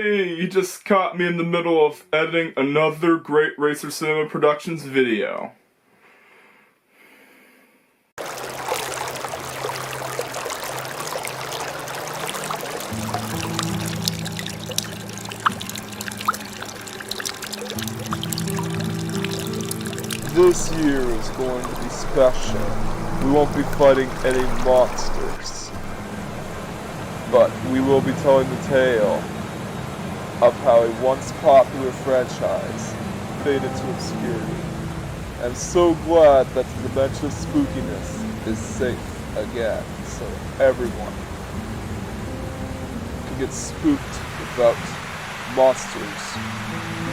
Hey, you just caught me in the middle of editing another Great Racer Cinema Productions video. This year is going to be special. We won't be fighting any monsters, but we will be telling the tale of how a once popular franchise faded to obscurity. I'm so glad that the Dimension of Spookiness is safe again, so everyone can get spooked without monsters,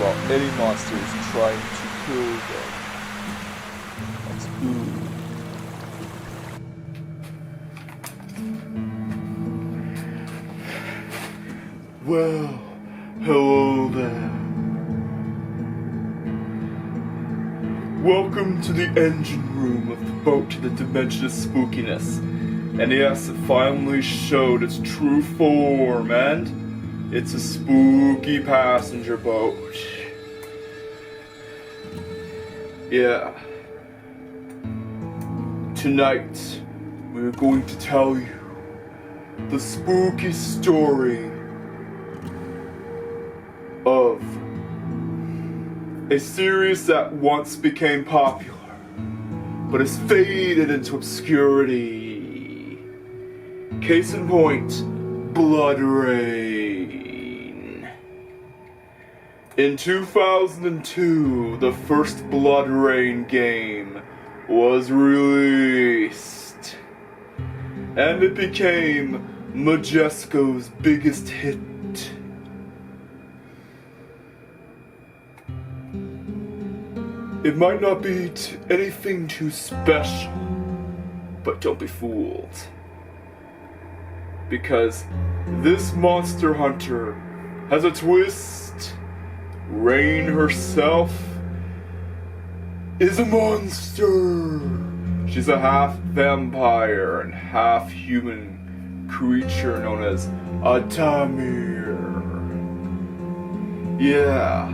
well, any monsters trying to kill them. That's good. Well, hello there. Welcome to the engine room of the boat to the Dimension of Spookiness. And yes, it finally showed its true form, and it's a spooky passenger boat. Yeah. Tonight, we're going to tell you the spooky story of a series that once became popular, but has faded into obscurity. Case in point, BloodRayne. In 2002, the first BloodRayne game was released, and it became Majesco's biggest hit. It might not be anything too special, but don't be fooled. Because this monster hunter has a twist. Rayne herself is a monster. She's a half vampire and half human creature known as a Tamir. Yeah.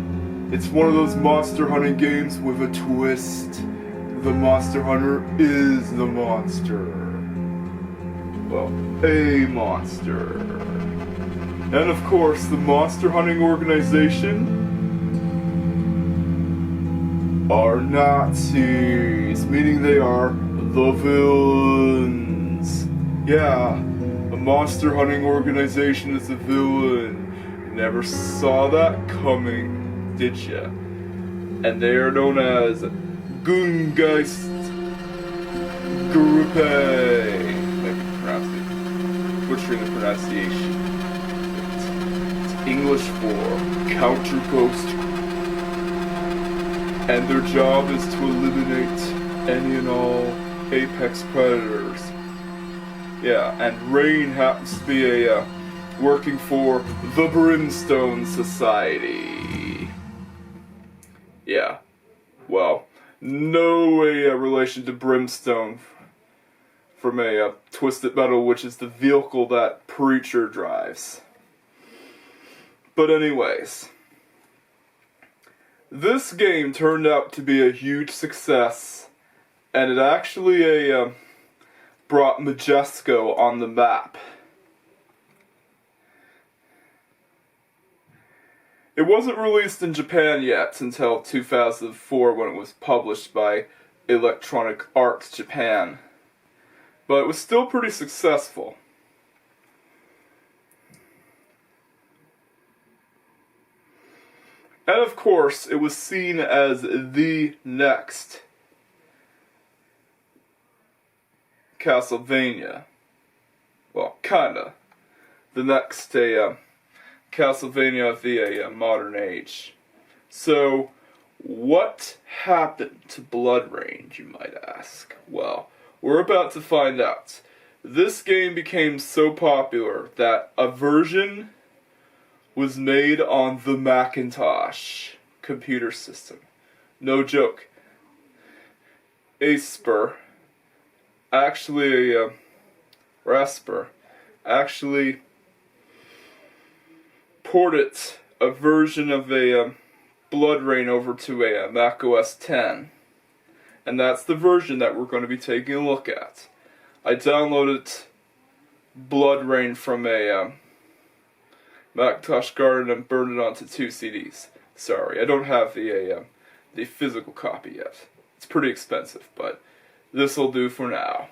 It's one of those monster hunting games with a twist. The monster hunter is the monster. Well, a monster. And of course, the monster hunting organization are Nazis, meaning they are the villains. Yeah, a monster hunting organization is a villain. Never saw that coming, did ya? And they are known as Gungeist Gruppe. Maybe pronounced it, butchering the pronunciation. It's English for counterpost. And their job is to eliminate any and all apex predators. Yeah, and Rayne happens to be a working for the Brimstone Society. Yeah, well, no relation to Brimstone from a Twisted Metal, which is the vehicle that Preacher drives. But anyways, this game turned out to be a huge success, and it actually brought Majesco on the map. It wasn't released in Japan yet until 2004 when it was published by Electronic Arts Japan, but it was still pretty successful. And of course, it was seen as the next Castlevania. Well, kinda. The next Castlevania of the modern age. So, what happened to BloodRayne, you might ask? Well, we're about to find out. This game became so popular that a version was made on the Macintosh computer system. No joke. Rasper, actually ported a version of a BloodRayne over to a Mac OS 10. And that's the version that we're going to be taking a look at. I downloaded BloodRayne from a Macintosh Garden and burned it onto 2 CDs. Sorry, I don't have the physical copy yet. It's pretty expensive, but this'll do for now.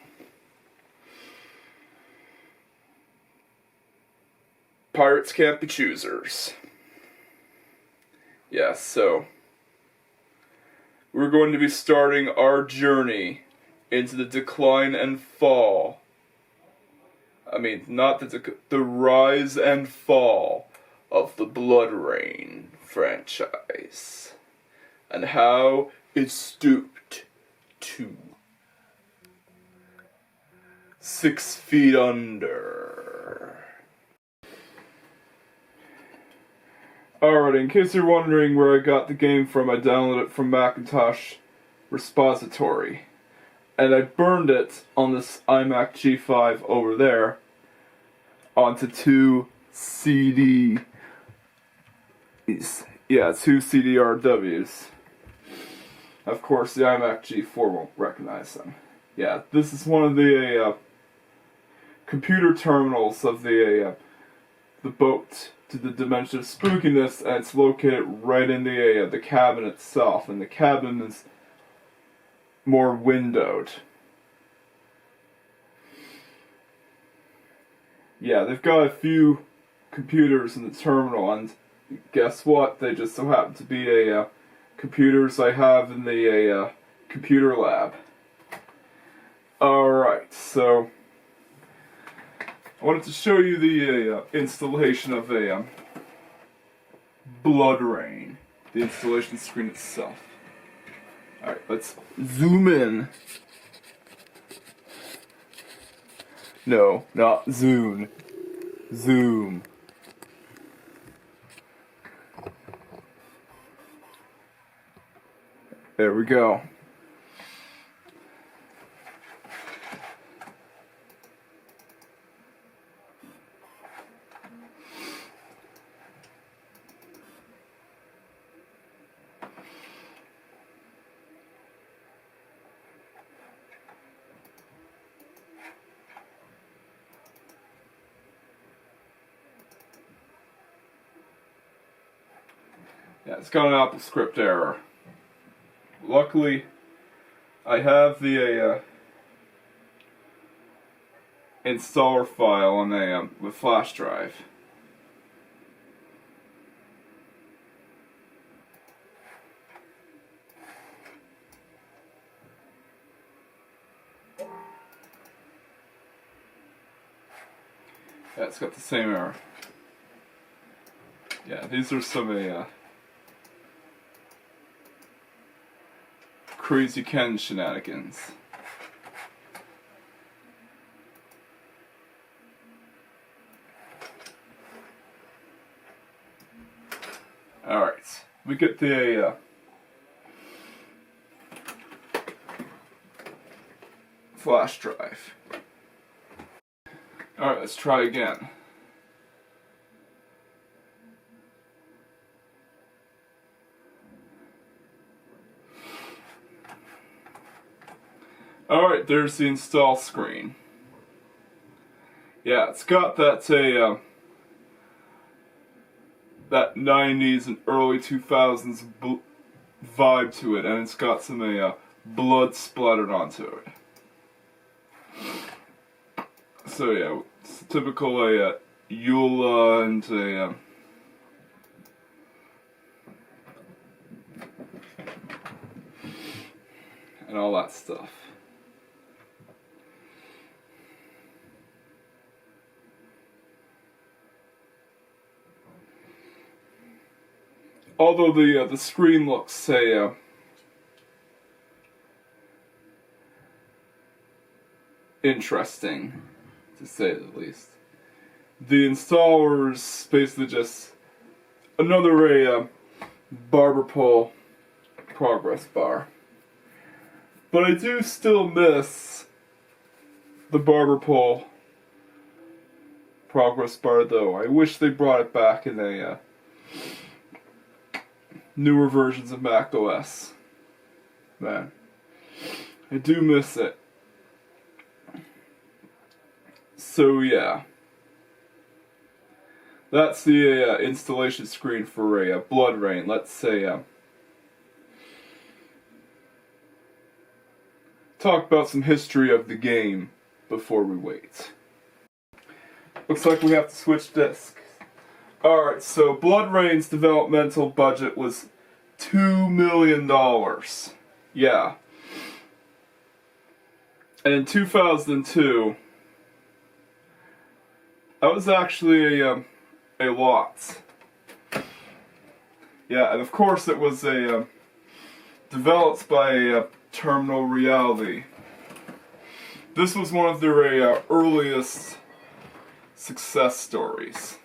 Pirates can't be choosers. Yes, so we're going to be starting our journey into the decline and fall. I mean, not the rise and fall of the BloodRayne franchise, and how it stooped to 6 feet under. Alright, in case you're wondering where I got the game from, I downloaded it from Macintosh Repository. And I burned it on this iMac G5 over there onto 2 CDRWs. Of course, the iMac G4 won't recognize them. Yeah, this is one of the computer terminals of the boat to the Dimension of Spookiness, and it's located right in the cabin itself, and the cabin is more windowed. Yeah, they've got a few computers in the terminal, and guess what? They just so happen to be computers I have in the computer lab. Alright, so I wanted to show you the installation of a BloodRayne, the installation screen itself. Alright, let's zoom in. No, not zoom. Zoom. There we go. Yeah, it's got an Apple script error. Luckily, I have the installer file on the flash drive. Yeah, it's got the same error. Yeah, these are some Crazy Ken shenanigans. Alright, we get the flash drive. Alright, let's try again. Alright, there's the install screen. Yeah, it's got that that 90s and early 2000s vibe to it, and it's got some blood splattered onto it. So yeah, it's typical EULA and and all that stuff. Although the screen looks interesting, to say the least. The installer is basically just another barber pole progress bar. But I do still miss the barber pole progress bar, though. I wish they brought it back in a newer versions of macOS. Man, I do miss it. So yeah, that's the installation screen for a BloodRayne. Let's say talk about some history of the game before we wait. Looks like we have to switch discs. Alright, so BloodRayne's developmental budget was $2 million. Yeah. And in 2002, that was actually a lot. Yeah, and of course it was developed by Terminal Reality. This was one of their earliest success stories.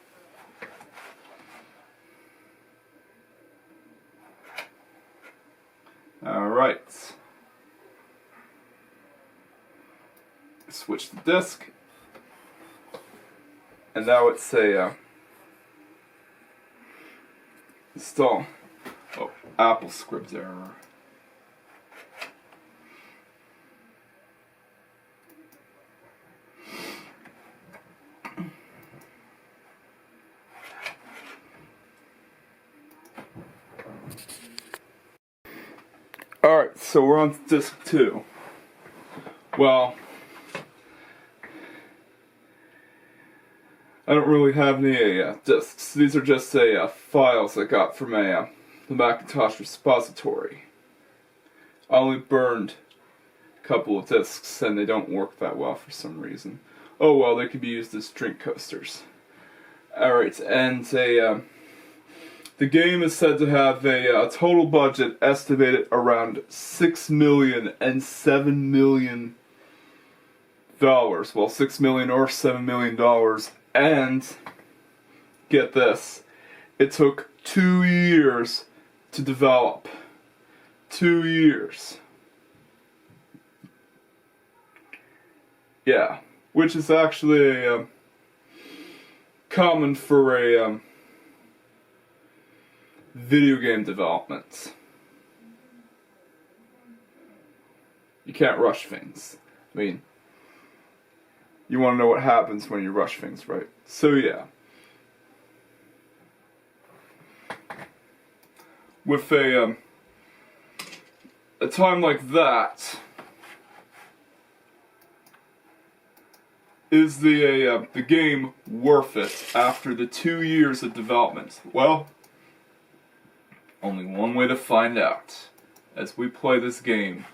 Alright. Switch the disk. And now it's a install. Oh, Apple script error. Alright, so we're on to disc 2. Well, I don't really have any discs. These are just files I got from the Macintosh repository. I only burned a couple of discs and they don't work that well for some reason. Oh well, they could be used as drink coasters. Alright, and the game is said to have a total budget estimated around $6 million and $7 million. Well, $6 million or $7 million. And, get this, it took 2 years to develop. 2 years. Yeah, which is actually common for a video game development. You can't rush things. I mean, you want to know what happens when you rush things, right? So yeah. With a time like that, is the game worth it after the 2 years of development? Well, only one way to find out as we play this game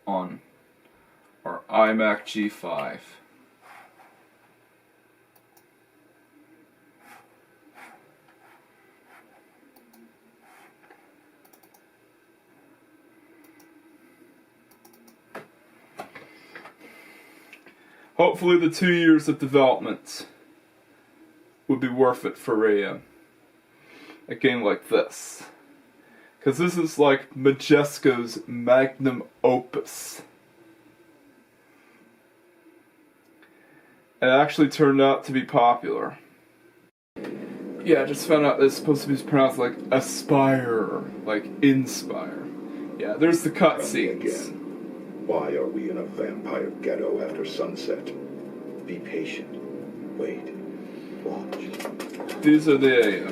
on our iMac G5. Hopefully the 2 years of development would be worth it for a game like this. Because this is like Majesco's magnum opus. It actually turned out to be popular. Yeah, I just found out it's supposed to be pronounced like aspire, like inspire. Yeah, there's the cutscenes. Why are we in a vampire ghetto after sunset? Be patient. Wait. Watch. These are the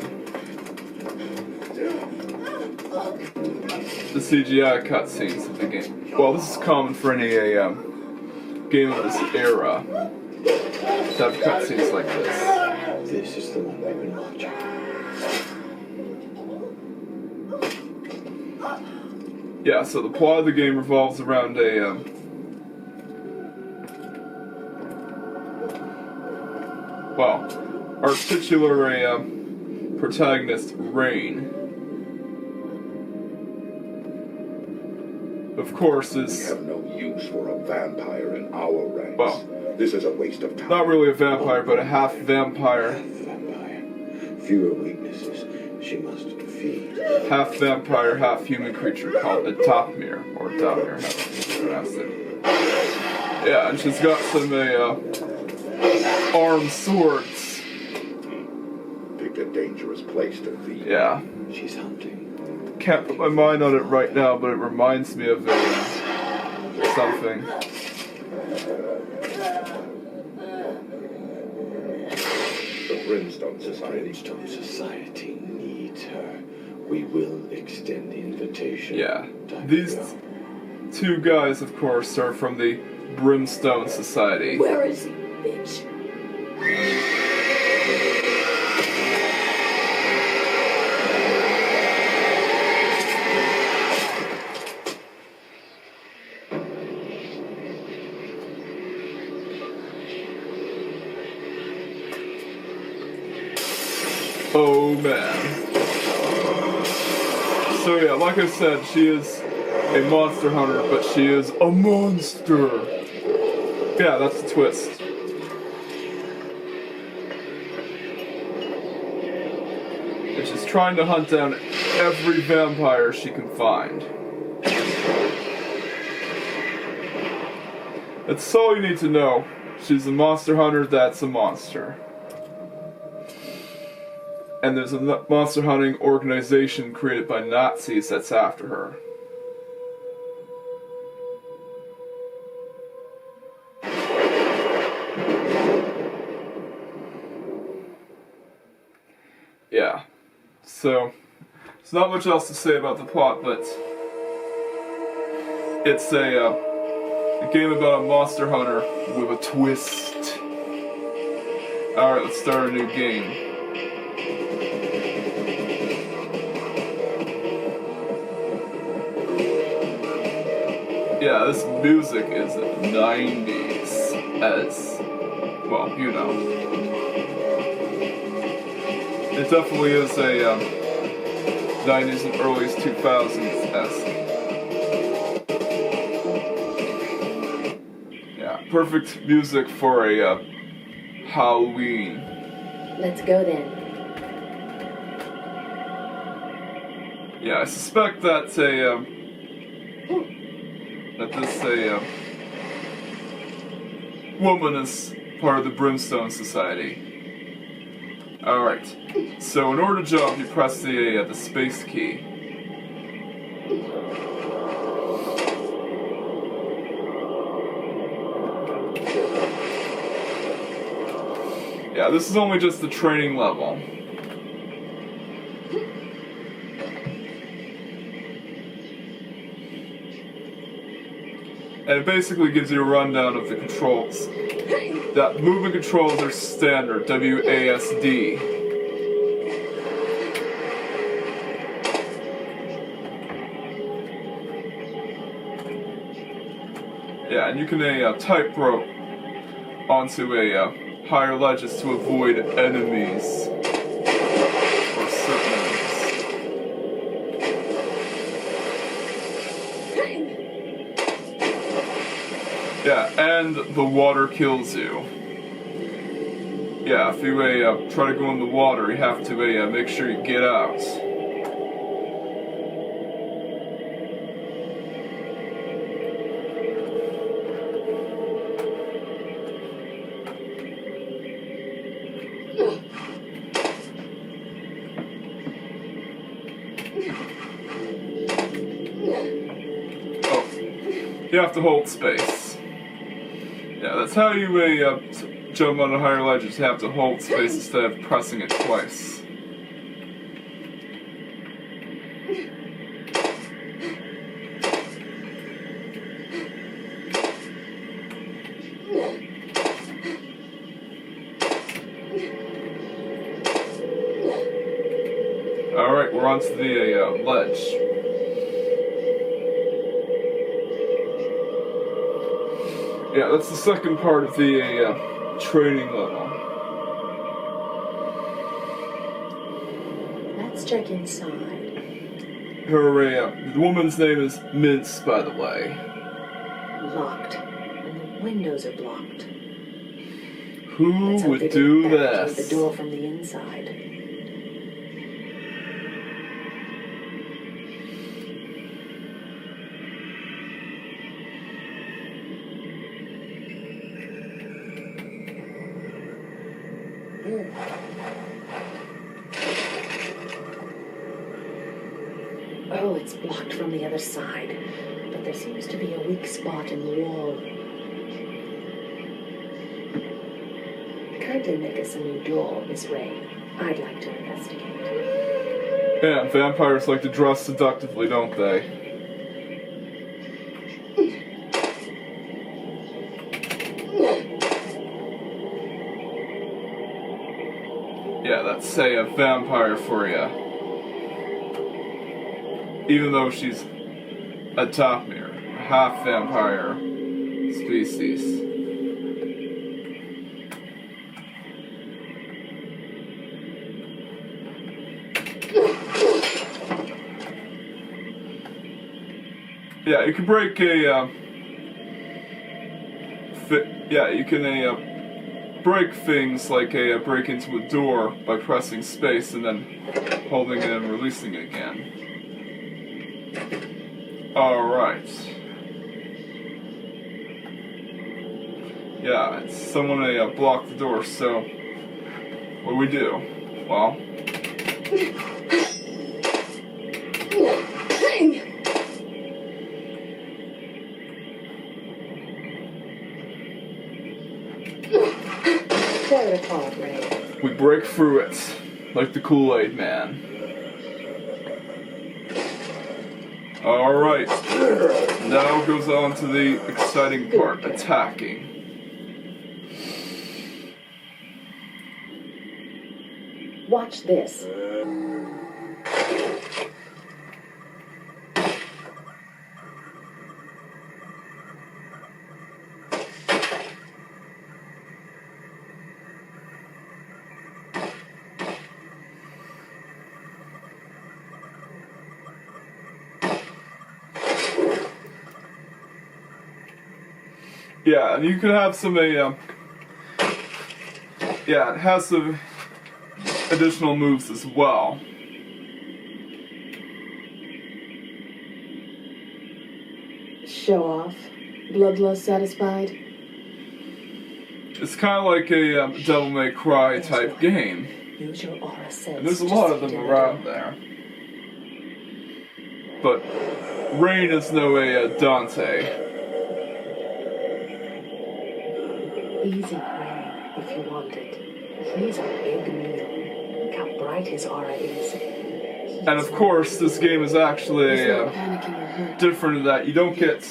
CGI cutscenes of the game. Well, this is common for any game of this era to have cutscenes like this. This is the one we've been watching. Yeah, so the plot of the game revolves around our titular protagonist, Rayne. Of course, is... We have no use for a vampire in our ranks. Well, this is a waste of time. Not really a vampire, but a half-vampire. Half-vampire. Fewer weaknesses she must defeat. Half-vampire, half-human creature called a Dopmir, or Dopmir, however you pronounce it. Yeah, and she's got some armed swords. Picked a dangerous place to feed. Yeah. She's hunting. Can't put my mind on it right now, but it reminds me of something. The Brimstone Society needs her. We will extend the invitation. Yeah. These two guys, of course, are from the Brimstone Society. Where is he, bitch? Oh man. So yeah, like I said, she is a monster hunter, but she is a monster. Yeah, that's the twist. And she's trying to hunt down every vampire she can find. That's all you need to know. She's a monster hunter that's a monster. And there's a monster hunting organization created by Nazis that's after her. Yeah. So, there's not much else to say about the plot, but it's a game about a monster hunter with a twist. Alright, let's start a new game. Yeah, this music is 90s, as, well, you know. It definitely is a 90s and early 2000s-esque. Yeah, perfect music for a Halloween. Let's go then. Yeah, I suspect that this woman is part of the Brimstone Society. Alright, so in order to jump, you press the space key. Yeah, this is only just the training level. And it basically gives you a rundown of the controls. That movement controls are standard, WASD. Yeah, and you can type rope onto higher ledges to avoid enemies. Or certain enemies. Yeah, and the water kills you. Yeah, if you try to go in the water, you have to make sure you get out. Oh, you have to hold space. Yeah, that's how you jump on a higher ledges. You have to hold space instead of pressing it twice. Alright, we're on to the ledge. Yeah, that's the second part of the training level. Let's check inside. Her, the woman's name is Mince, by the way. Locked. And the windows are blocked. Who Let's hope would they do didn't barricade this? the door from the inside. Oh, it's blocked from the other side, but there seems to be a weak spot in the wall. Kindly make us a new door, Miss Ray. I'd like to investigate. Yeah, vampires like to dress seductively, don't they? Yeah, that's a vampire for you. Even though she's a Topmere, a half vampire species. Yeah, you can break a, you can break things like break into a door by pressing space and then holding it and releasing it again. Alright. Yeah, it's someone blocked the door, so what do we do? Well, tear it apart, Ray. we break through it like the Kool-Aid Man. Alright, now goes on to the exciting part, attacking. Watch this. Yeah, and you could have some, yeah, it has some additional moves as well. Show off. Bloodlust satisfied? It's kind of like a Devil May Cry type game. Use your aura sense. And there's a lot of them around there. But Rain is no Dante. Easy prey, if you want it. He's a big meal. Look how bright his aura is. And of course, this game is actually different in that you don't get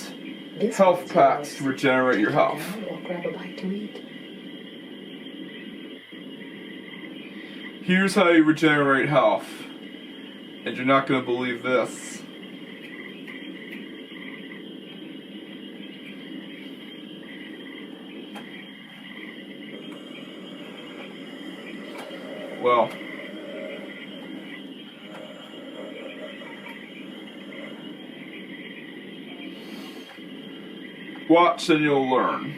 health packs to regenerate your health. Or grab a bite to eat. Here's how you regenerate health. And you're not going to believe this. Well, watch and you'll learn.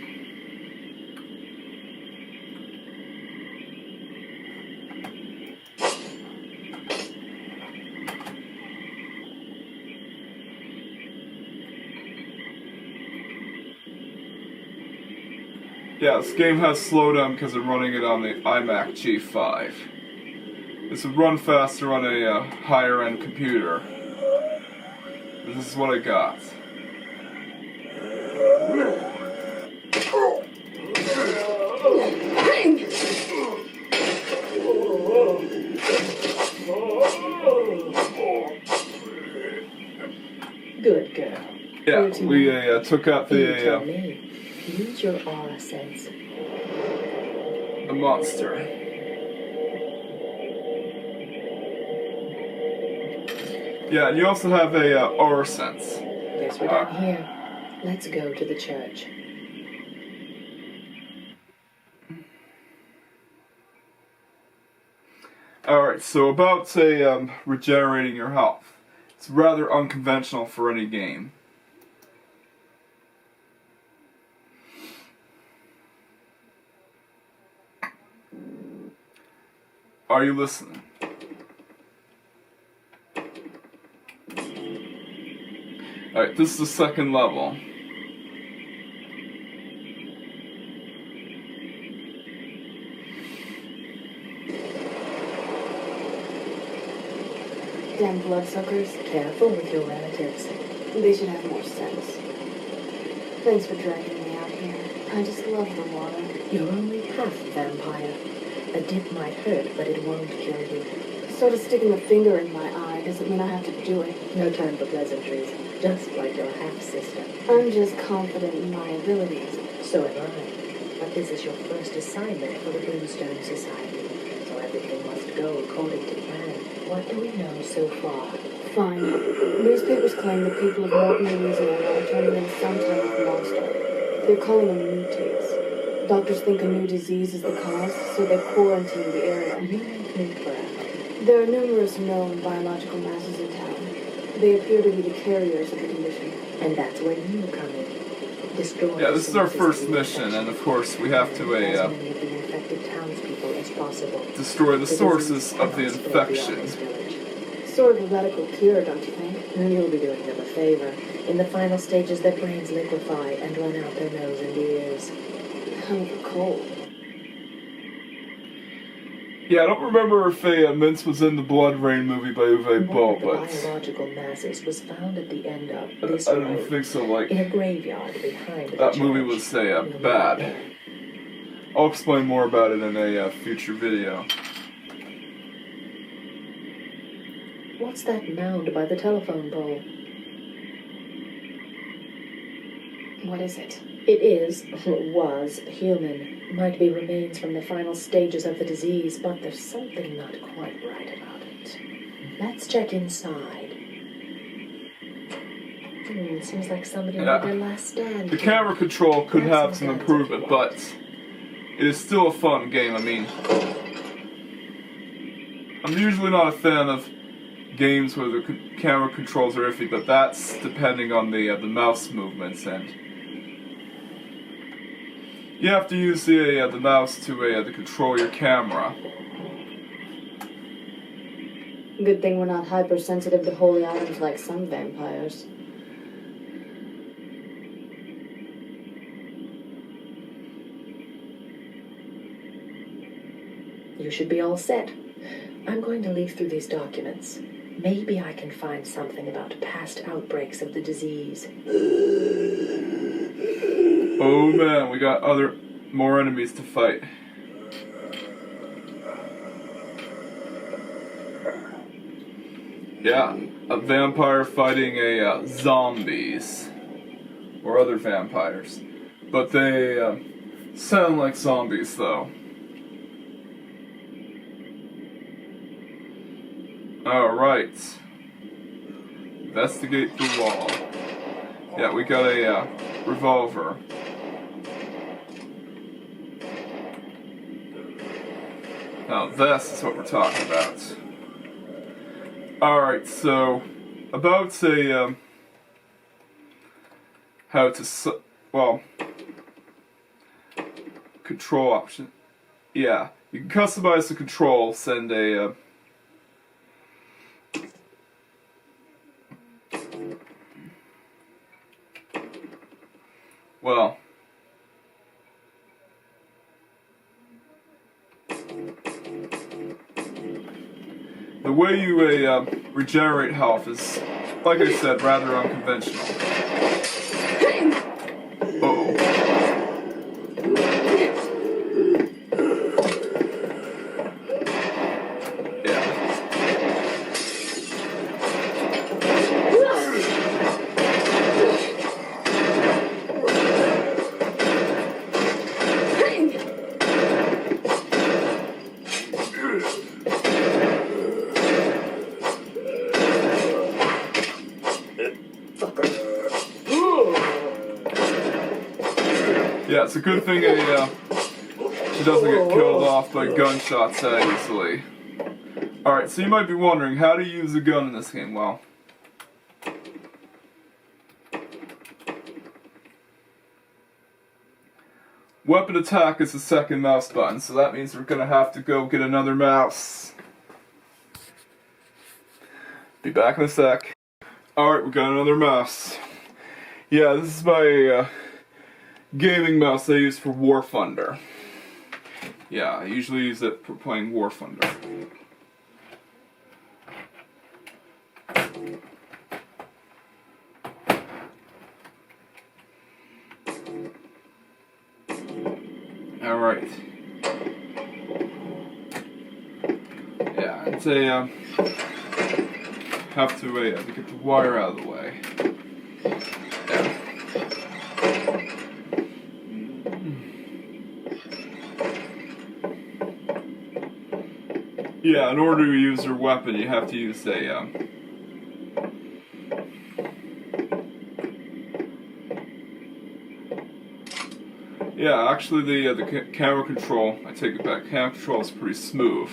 Yeah, this game has slowdown because I'm running it on the iMac G5. This would run faster on a higher end computer. This is what I got. Good girl. Yeah, we took out the Use your aura sense. a monster. Yeah, and you also have a aura sense. Guess we're done here. Let's go to the church. Alright, so about regenerating your health. It's rather unconventional for any game. Are you listening? Alright, this is the second level. Damn bloodsuckers. Careful with your relatives. They should have more sense. Thanks for dragging me out here. I just love the water. You're only half vampire. A dip might hurt, but it won't kill you. Sort of sticking a finger in my eye doesn't mean I have to do it. No time for pleasantries, just like your half-sister. I'm just confident in my abilities. So am I. But this is your first assignment for the Brimstone Society, so everything must go according to plan. What do we know so far? Fine. Newspapers claim the people of Morton, Louisiana are turning into some type of monster. They're calling them mutates. Doctors think a new disease is the cause, so they quarantine the area. You make me proud. There are numerous known biological masses in town. They appear to be the carriers of the condition. And that's where you come in. Destroy Yeah, this is our first mission, and of course we have to as many of the infected townspeople as possible. destroy the sources of the infection. Sort of a radical cure, don't you think? And you'll be doing them a favor. In the final stages, their brains liquefy and run out their nose and ears. Hell of a cold. Yeah, I don't remember if Mince was in the BloodRayne movie by Uwe Boll, One of the but biological masses was found at the end of this I don't road, think so. Like, in a graveyard behind the that movie church. was You'll bad. meet there. I'll explain more about it in a future video. What's that mound by the telephone pole? What is it? It is, was, human. Might be remains from the final stages of the disease, but there's something not quite right about it. Let's check inside. Seems like somebody made their last stand. The camera control could Grab have some some guns if you improvement, want. but it is still a fun game. I mean, I'm usually not a fan of games where the camera controls are iffy, but that's depending on the mouse movements, and you have to use the mouse to control your camera. Good thing we're not hypersensitive to holy items like some vampires. You should be all set. I'm going to leaf through these documents. Maybe I can find something about past outbreaks of the disease. Oh man, we got more enemies to fight. Yeah, a vampire fighting zombies. Or other vampires. But they sound like zombies though. Alright. Investigate the wall. Yeah, we got a revolver. Now this is what we're talking about. Alright, so about how to control option. Yeah, you can customize the controls and well, the way you regenerate health is, like I said, rather unconventional. Uh-oh. Yeah, it's a good thing she doesn't get killed off by gunshots that easily. Alright, so you might be wondering, how to use a gun in this game? Well, weapon attack is the second mouse button, so that means we're gonna have to go get another mouse. Be back in a sec. Alright, we got another mouse. Yeah, this is my gaming mouse I use for War Thunder. Yeah, I usually use it for playing War Thunder. Alright. Yeah, I'd say, have to get the wire out of the way. Yeah, in order to use your weapon, you have to use a, yeah, actually the camera control, I take it back, camera control is pretty smooth.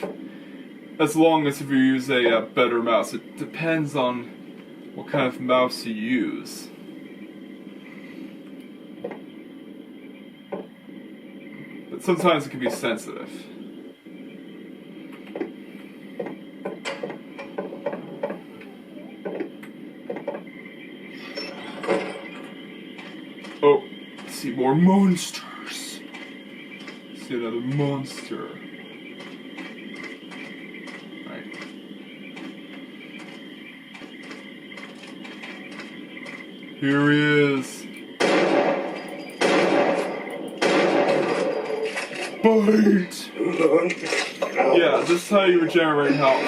As long as if you use a better mouse. It depends on what kind of mouse you use. But sometimes it can be sensitive. Oh, see more monsters. See another monster. Right. Here he is. Bite! Yeah, this is how you regenerate health.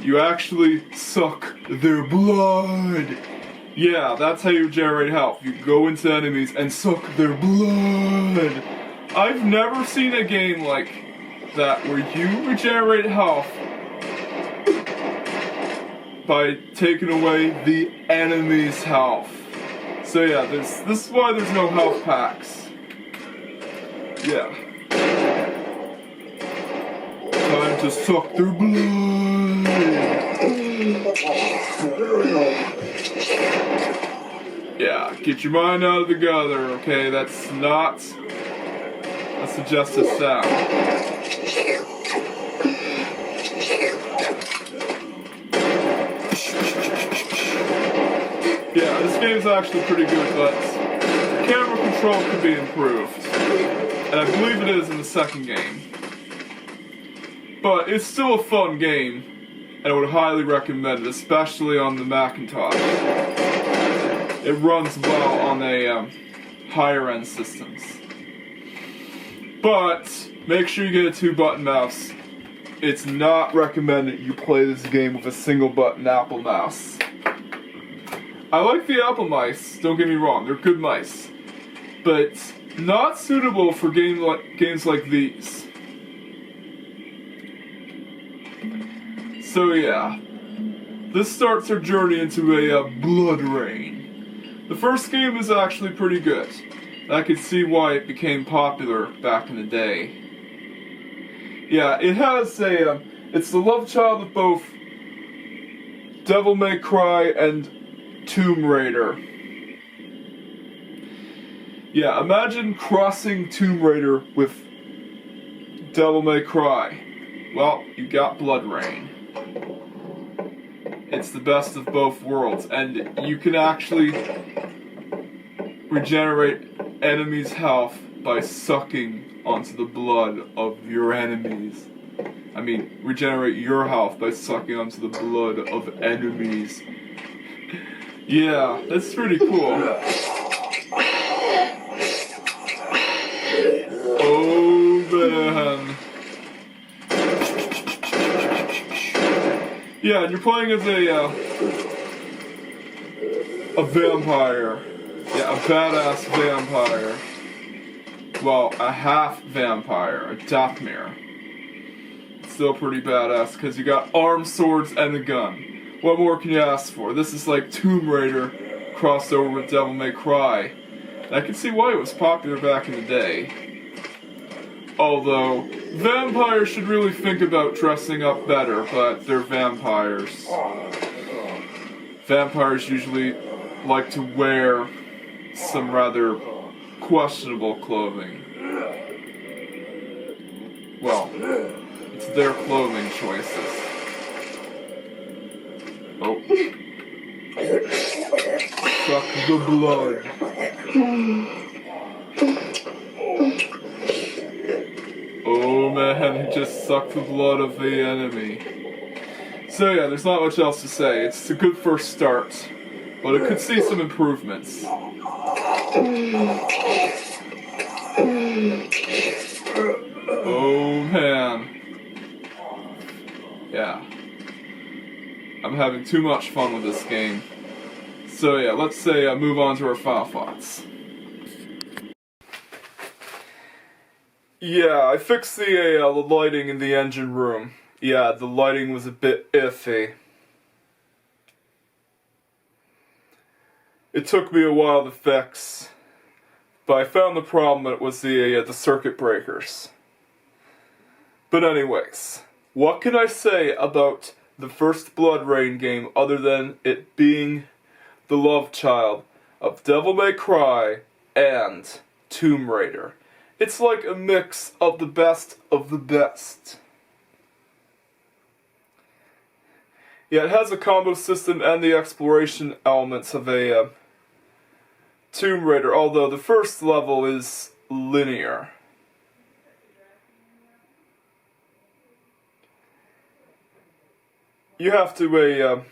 You actually suck their blood. Yeah, that's how you regenerate health. You go into enemies and suck their blood. I've never seen a game like that where you regenerate health by taking away the enemy's health. So yeah, this is why there's no health packs. Yeah. Time to suck their blood. Yeah, get your mind out of the gutter, okay? That's not a suggestive sound. Yeah, this game's actually pretty good, but the camera control could be improved. And I believe it is in the second game. But it's still a fun game, and I would highly recommend it, especially on the Macintosh. It runs well on a higher end systems. But make sure you get a 2-button mouse. It's not recommended you play this game with a single button Apple mouse. I like the Apple mice, don't get me wrong, they're good mice. But not suitable for games like these. So yeah, this starts our journey into a BloodRayne. The first game is actually pretty good. I can see why it became popular back in the day. Yeah, it has it's the love child of both Devil May Cry and Tomb Raider. Yeah, imagine crossing Tomb Raider with Devil May Cry. Well, you got BloodRayne. It's the best of both worlds, and you can actually regenerate enemies' health by sucking onto the blood of your enemies. I mean, regenerate your health by sucking onto the blood of enemies. Yeah, that's pretty cool. Oh man. Yeah, and you're playing as a vampire. Yeah, a badass vampire. Well, a half vampire, a Dathmir. Still pretty badass, because you got arms, swords, and a gun. What more can you ask for? This is like Tomb Raider crossed over with Devil May Cry. And I can see why it was popular back in the day. Although, vampires should really think about dressing up better, but they're vampires. Vampires usually like to wear some rather questionable clothing. Well, it's their clothing choices. Oh. Suck the blood. Oh man, he just sucked the blood of the enemy. So yeah, there's not much else to say. It's a good first start, but it could see some improvements. Oh man. Yeah. I'm having too much fun with this game. So yeah, let's say move on to our final thoughts. Yeah, I fixed the lighting in the engine room. Yeah, the lighting was a bit iffy. It took me a while to fix, but I found the problem. It was the circuit breakers. But anyways, what can I say about the first BloodRayne game other than it being the love child of Devil May Cry and Tomb Raider? It's like a mix of the best of the best. Yeah, it has a combo system and the exploration elements of a Tomb Raider, although the first level is linear. You have to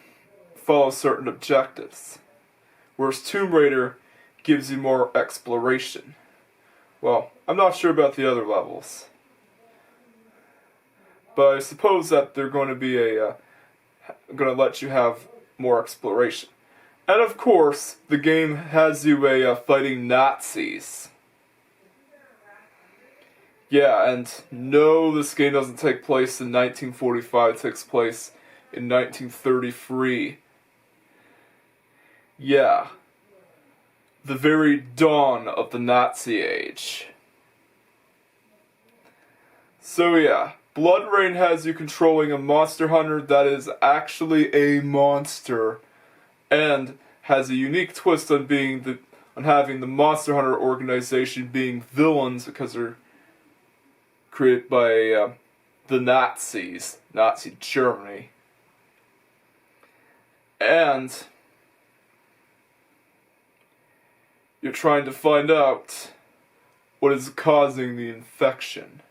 follow certain objectives, whereas Tomb Raider gives you more exploration. Well, I'm not sure about the other levels, but I suppose that they're going to be going to let you have more exploration. And of course, the game has you fighting Nazis. Yeah, and no, this game doesn't take place in 1945, it takes place in 1933. Yeah. The very dawn of the Nazi age. So yeah, BloodRayne has you controlling a monster hunter that is actually a monster, and has a unique twist on having the Monster Hunter organization being villains because they're created by the Nazis, Nazi Germany. And you're trying to find out what is causing the infection.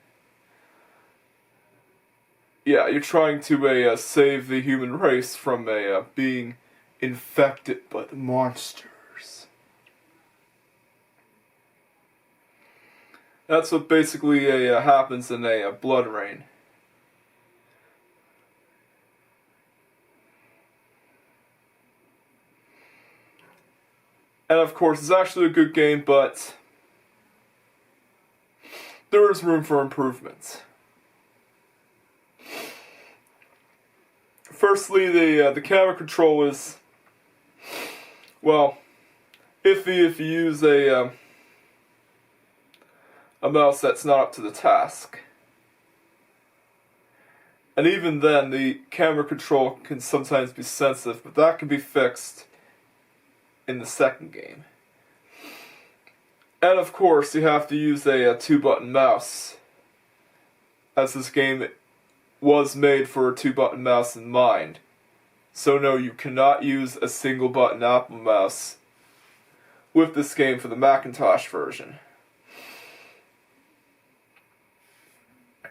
Yeah, you're trying to save the human race from being infected by the monsters. That's what basically happens in a BloodRayne. And of course, it's actually a good game, but there is room for improvements. Firstly, the camera control is, well, iffy if you use a mouse that's not up to the task. And even then, the camera control can sometimes be sensitive, but that can be fixed in the second game. And of course, you have to use a 2-button mouse, as this game was made for a 2-button mouse in mind. So no, you cannot use a single-button Apple mouse with this game for the Macintosh version.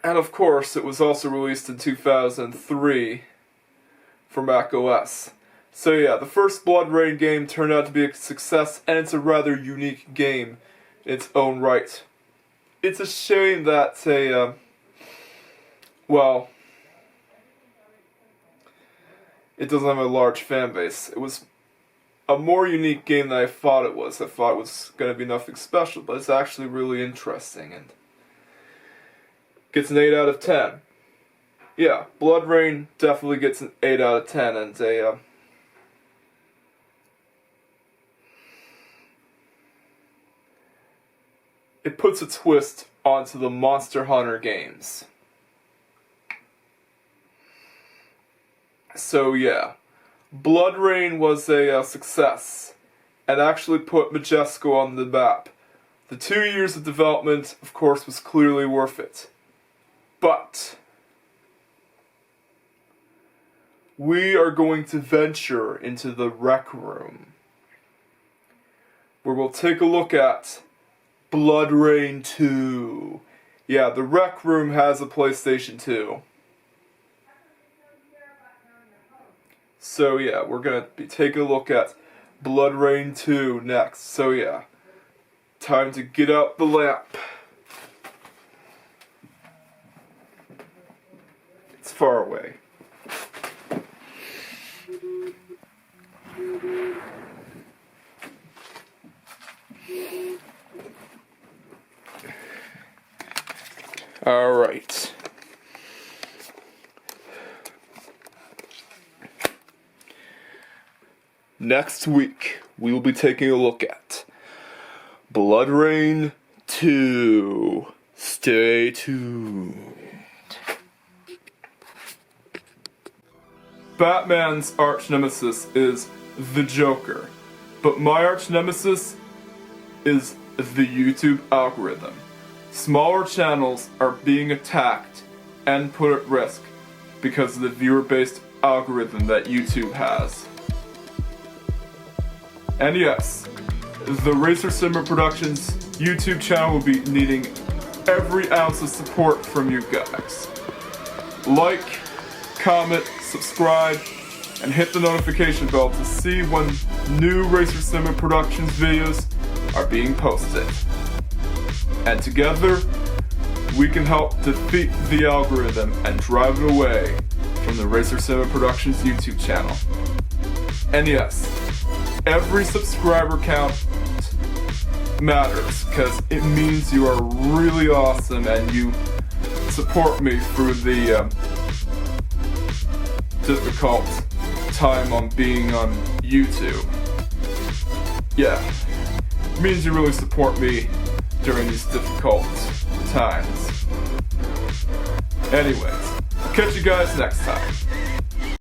And of course, it was also released in 2003 for Mac OS. So yeah, the first BloodRayne game turned out to be a success, and it's a rather unique game in its own right. It's a shame that it doesn't have a large fan base. It was a more unique game than I thought it was. I thought it was going to be nothing special, but it's actually really interesting and gets an 8 out of 10. Yeah, BloodRayne definitely gets an 8 out of 10, and it puts a twist onto the Monster Hunter games. So yeah, BloodRayne was a success, and actually put Majesco on the map. The 2 years of development, of course, was clearly worth it. But we are going to venture into the Rec Room, where we'll take a look at BloodRayne 2. Yeah, the Rec Room has a PlayStation 2. So yeah, we're going to be taking a look at BloodRayne 2 next. So yeah, Time to get out the lamp. It's far away. All right. Next week, we will be taking a look at BloodRayne 2. Stay tuned. Batman's arch nemesis is the Joker, but my arch nemesis is the YouTube algorithm. Smaller channels are being attacked and put at risk because of the viewer-based algorithm that YouTube has. And yes, the Racer Simmer Productions YouTube channel will be needing every ounce of support from you guys. Like, comment, subscribe, and hit the notification bell to see when new Racer Simmer Productions videos are being posted. And together, we can help defeat the algorithm and drive it away from the Racer Simmer Productions YouTube channel. And yes, every subscriber count matters, because it means you are really awesome and you support me through the difficult time on being on YouTube. Yeah, it means you really support me during these difficult times. Anyways, I'll catch you guys next time.